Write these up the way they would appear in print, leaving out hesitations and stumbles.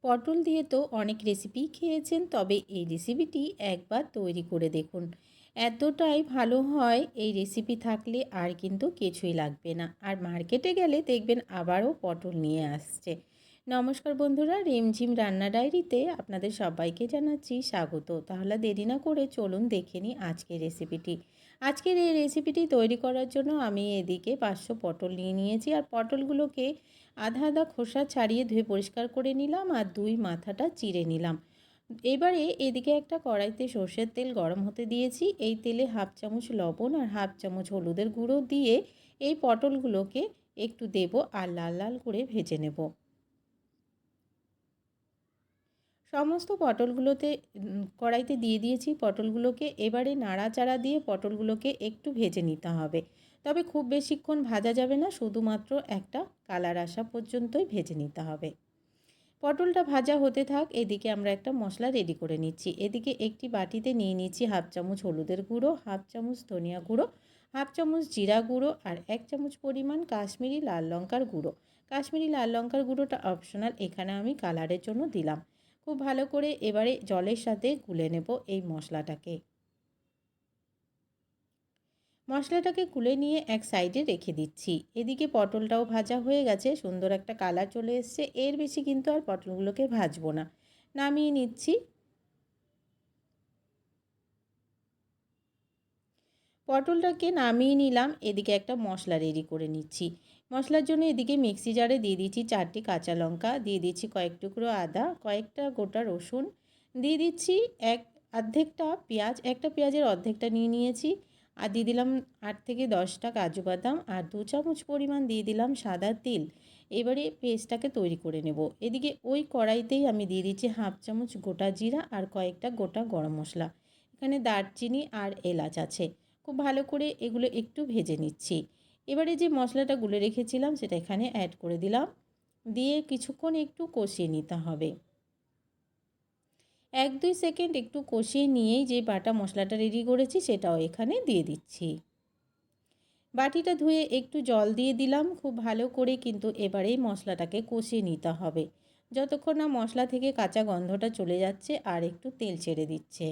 পটল দিয়ে তো অনেক রেসিপি খেয়েছেন, তবে এই রেসিপিটি একবার তৈরি করে দেখুন। এতটাই ভালো হয় এই রেসিপি থাকলে আর কিন্তু কিছুই লাগবে না। আর মার্কেটে গেলে দেখবেন আবারও পটল নিয়ে আসছে। নমস্কার বন্ধুরা, রিমঝিম রান্না ডায়েরিতে আপনাদের সবাইকে জানাচ্ছি স্বাগত। তাহলে দেরি না করে চলুন দেখে নিই আজকের রেসিপিটি। আজকের এই রেসিপিটি তৈরি করার জন্য আমি এদিকে 500 পটল নিয়ে নিয়েছি। আর পটলগুলোকে আধা আধা খোসা ছাড়িয়ে ধুয়ে পরিষ্কার করে নিলাম আর দুই মাথাটা চিড়ে নিলাম। এবারে এদিকে একটা কড়াইতে সর্ষের তেল গরম হতে দিয়েছি। এই তেলে হাফ চামচ লবণ আর হাফ চামচ হলুদের গুঁড়ো দিয়ে এই পটলগুলোকে একটু দেব আর লাল লাল করে ভেজে নেব। সমস্ত পটলগুলোতে কড়াইতে দিয়ে দিয়েছি পটলগুলোকে। এবারে নাড়াচাড়া দিয়ে পটলগুলোকে একটু ভেজে নিতে হবে। তবে খুব বেশিক্ষণ ভাজা যাবে না, শুধুমাত্র একটা কালার আসা পর্যন্তই ভেজে নিতে হবে। পটলটা ভাজা হতে থাক, এদিকে আমরা একটা মশলা রেডি করে নিচ্ছি। এদিকে একটি বাটিতে নিয়ে নিচ্ছি হাফ চামচ হলুদের গুঁড়ো, হাফ চামচ ধনিয়া গুঁড়ো, হাফ চামচ জিরা গুঁড়ো আর 1 চামচ পরিমাণ কাশ্মীরি লাল লঙ্কার গুঁড়ো। কাশ্মীরি লাল লঙ্কার গুঁড়োটা অপশনাল, এখানে আমি কালারের জন্য দিলাম। খুব ভালো করে এবারে জলের সাথে গুলে নেব এই মশলাটাকে। মশলাটাকে গুলে নিয়ে এক সাইডে রেখে দিচ্ছি। এদিকে পটলটাও ভাজা হয়ে গেছে, সুন্দর একটা কালার চলে এসছে। এর বেশি কিন্তু আর পটলগুলোকে ভাজবো না, নামিয়ে নিচ্ছি। পটলটাকে নামিয়ে নিলাম। এদিকে একটা মশলা রেডি করে নিচ্ছি। মশলার জন্য এদিকে মিক্সি জারে দিয়ে দিচ্ছি 4টি কাঁচা লঙ্কা, দিয়ে দিচ্ছি কয়েক টুকরো আদা, কয়েকটা গোটা রসুন, দিয়ে দিচ্ছি অর্ধেকটা পেঁয়াজ, একটা পেঁয়াজের অর্ধেকটা নিয়ে নিয়েছি। আর দিয়ে দিলাম 8 থেকে 10টা কাজু বাদাম আর 2 চামচ পরিমাণ দিয়ে দিলাম সাদা তিল। এবারে পেস্টটাকে তৈরি করে নেব। এদিকে ওই কড়াইতেই আমি দিয়ে দিচ্ছি হাফ চামচ গোটা জিরা আর কয়েকটা গোটা গরম মশলা। এখানে দারচিনি আর এলাচ আছে। খুব ভালো করে এগুলো একটু ভেজে নিচ্ছি। এবারে যে মশলাটা গুলে রেখেছিলাম সেটা এখানে অ্যাড করে দিলাম, দিয়ে কিছুক্ষণ একটু কষিয়ে নিতে হবে। 1-2 সেকেন্ড একটু কষিয়ে নিয়েই যে বাটা মশলাটা রেডি করেছি সেটাও এখানে দিয়ে দিচ্ছি। বাটিটা ধুয়ে একটু জল দিয়ে দিলাম। খুব ভালো করে কিন্তু এবারে মশলাটাকে কষিয়ে নিতে হবে, যতক্ষণ না মশলা থেকে কাঁচা গন্ধটা চলে যাচ্ছে আর একটু তেল ছেড়ে দিচ্ছে।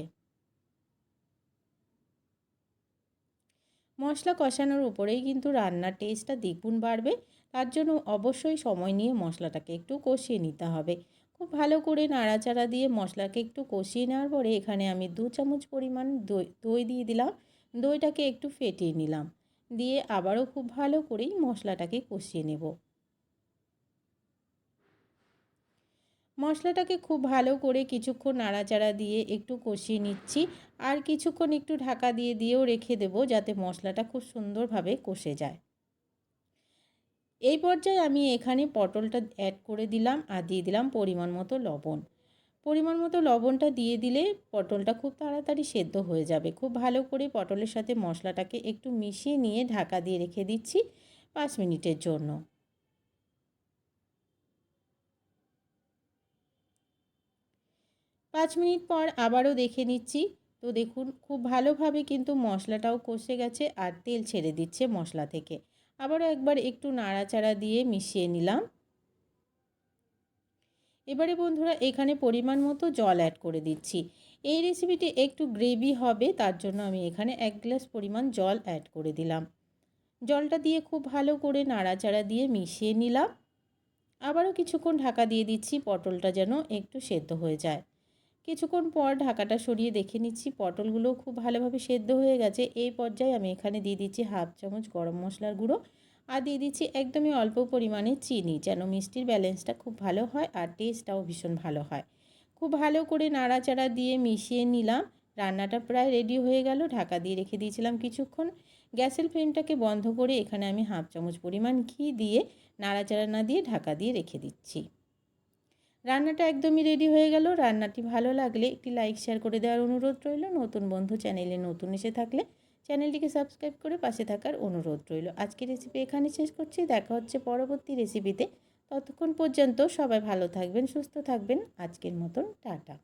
মশলা কষানোর উপরেই কিন্তু রান্নার টেস্টটা দ্বিগুণ বাড়বে। তার জন্য অবশ্যই সময় নিয়ে মশলাটাকে একটু কষিয়ে নিতে হবে। খুব ভালো করে নাড়াচাড়া দিয়ে মশলাকে একটু কষিয়ে নেওয়ার পরে এখানে আমি 2 চামচ পরিমাণ দই দিয়ে দিলাম। দইটাকে একটু ফেটিয়ে নিলাম, দিয়ে আবারও খুব ভালো করেই মশলাটাকে কষিয়ে নেব। মশলাটাকে খুব ভালো করে কিছুক্ষণ নাড়াচাড়া দিয়ে একটু কষিয়ে নিচ্ছি। আর কিছুক্ষণ একটু ঢাকা দিয়েও রেখে দেবো, যাতে মশলাটা খুব সুন্দরভাবে কষে যায়। এই পর্যায়ে আমি এখানে পটলটা অ্যাড করে দিলাম আর দিয়ে দিলাম পরিমাণ মতো লবণ। পরিমাণ মতো লবণটা দিয়ে দিলে পটলটা খুব তাড়াতাড়ি সেদ্ধ হয়ে যাবে। খুব ভালো করে পটলের সাথে মশলাটাকে একটু মিশিয়ে নিয়ে ঢাকা দিয়ে রেখে দিচ্ছি 5 মিনিটের জন্য। 5 মিনিট পর আবারও দেখে নিচ্ছি। তো দেখুন খুব ভালোভাবে কিন্তু মশলাটাও কষে গেছে আর তেল ছেড়ে দিচ্ছে মশলা থেকে। আবারও একবার একটু নাড়াচাড়া দিয়ে মিশিয়ে নিলাম। এবারে বন্ধুরা এখানে পরিমাণ মতো জল অ্যাড করে দিচ্ছি। এই রেসিপিটি একটু গ্রেভি হবে, তার জন্য আমি এখানে 1 গ্লাস পরিমাণ জল অ্যাড করে দিলাম। জলটা দিয়ে খুব ভালো করে নাড়াচাড়া দিয়ে মিশিয়ে নিলাম। আবারও কিছুক্ষণ ঢাকা দিয়ে দিচ্ছি, পটলটা যেন একটু সেদ্ধ হয়ে যায়। কিছুক্ষণ পর ঢাকাটা সরিয়ে দেখে নিচ্ছি পটলগুলো খুব ভালোভাবে সেদ্ধ হয়ে গেছে। এই পর্যায়ে আমি এখানে দিয়ে দিচ্ছি হাফ চামচ গরম মশলার গুঁড়ো আর দিয়ে দিচ্ছি একদমই অল্প পরিমাণে চিনি, যেন মিষ্টির ব্যালেন্সটা খুব ভালো হয় আর টেস্টটাও ভীষণ ভালো হয়। খুব ভালো করে নাড়াচাড়া দিয়ে মিশিয়ে নিলাম। রান্নাটা প্রায় রেডি হয়ে গেল। ঢাকা দিয়ে রেখে দিয়েছিলাম কিছুক্ষণ। গ্যাসের ফ্লেমটাকে বন্ধ করে এখানে আমি হাফ চামচ পরিমাণ ঘি দিয়ে নাড়াচাড়া না দিয়ে ঢাকা দিয়ে রেখে দিচ্ছি। রান্নাটা একদমই রেডি হয়ে গেল। রান্নাটি ভালো লাগলে একটি লাইক শেয়ার করে দেওয়ার অনুরোধ রইল। নতুন বন্ধু চ্যানেলে নতুন এসে থাকলে চ্যানেলটিকে সাবস্ক্রাইব করে পাশে থাকার অনুরোধ রইল। আজকের রেসিপি এখানে শেষ করছি। দেখা হচ্ছে পরবর্তী রেসিপিতে। ততক্ষণ পর্যন্ত সবাই ভালো থাকবেন, সুস্থ থাকবেন। আজকের মতন টাটা।